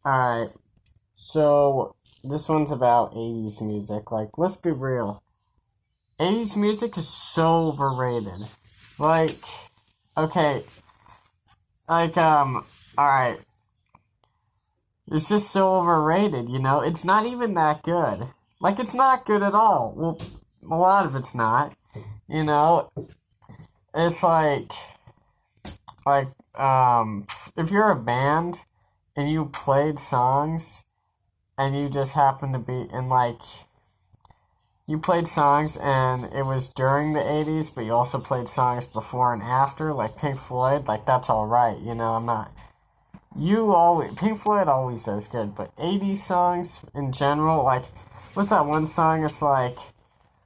Alright, so this one's about 80s music. Like, let's be real. 80s music is so overrated. Like, okay, alright. It's just so overrated, you know? It's not even that good. Like, it's not good at all. Well, a lot of it's not, you know? It's like, if you're a band and you played songs and you just happen to be in you played songs and it was during the 80s, but you also played songs before and after, like Pink Floyd, like that's alright, you know, I'm not. Pink Floyd always does good, but 80s songs in general, like, what's that one song? It's like,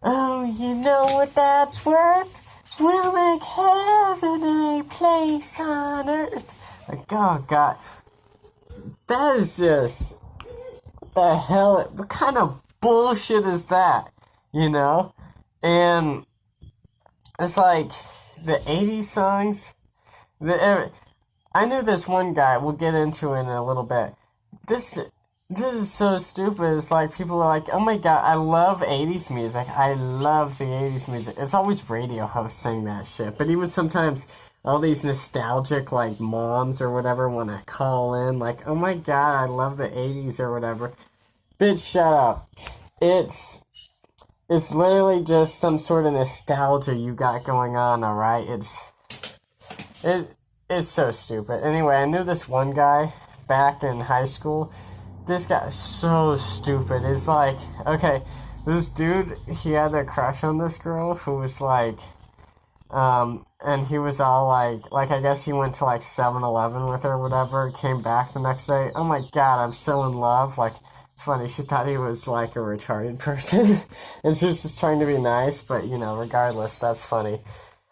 oh, you know what that's worth? We'll make heaven a place on earth. Like, oh god, that is just, what the hell, what kind of bullshit is that? You know? And it's like, the 80s songs, I knew this one guy, we'll get into it in a little bit. This this is so stupid. It's like people are like, oh my god, I love 80s music. I love the 80s music. It's always radio hosts saying that shit. But even sometimes all these nostalgic like moms or whatever want to call in like, oh my god, I love the 80s or whatever. Bitch, shut up. It's it's literally just some sort of nostalgia you got going on, alright? It is so stupid. Anyway, I knew this one guy back in high school. This guy is so stupid. It's like, okay, this dude, he had a crush on this girl who was like, and he was all like I guess he went to like 7-Eleven with her or whatever, came back the next day. Oh my god, I'm so in love. Like, it's funny, she thought he was like a retarded person, and she was just trying to be nice, but you know, regardless, that's funny.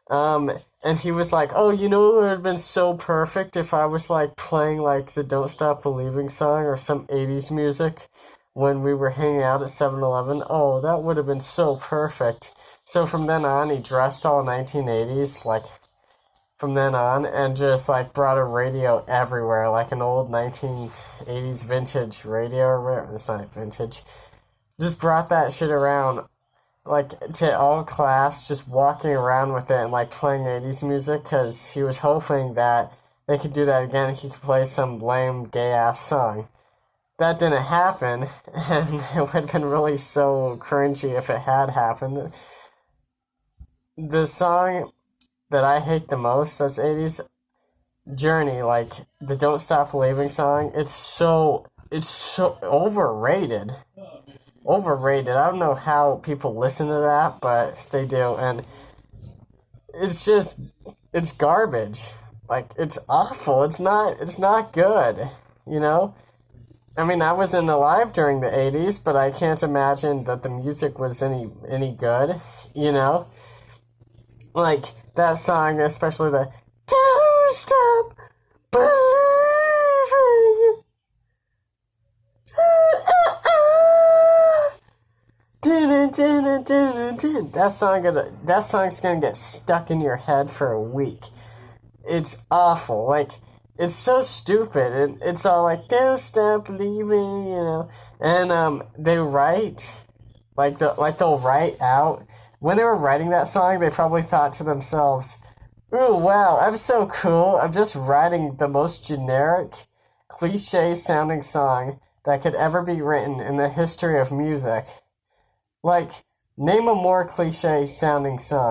And he was like, oh, you know, it would have been so perfect if I was like playing like the Don't Stop Believing song or some 80s music when we were hanging out at 7-Eleven. Oh, that would have been so perfect. So from then on, he dressed all 1980s, like from then on, and just like brought a radio everywhere, like an old 1980s vintage radio or whatever. It's not vintage. Just brought that shit around like to all class, just walking around with it and like playing 80s music because he was hoping that they could do that again and he could play some lame gay ass song. That didn't happen, and it would have been really so cringy if it had happened. The song that I hate the most that's 80s, Journey, like the Don't Stop Believing song, it's so overrated. Overrated. I don't know how people listen to that, but they do, and it's just it's garbage. Like, it's awful. It's not good, you know? I mean, I wasn't alive during the 80s, but I can't imagine that the music was any good, you know? Like that song, especially the Don't Stop Believing. That song's gonna get stuck in your head for a week. It's awful. Like, it's so stupid. It's all like, don't stop believing, you know. And they write they'll write out when they were writing that song. They probably thought to themselves, "Ooh, wow, I'm so cool. I'm just writing the most generic, cliche-sounding song that could ever be written in the history of music." Like, name a more cliche sounding song.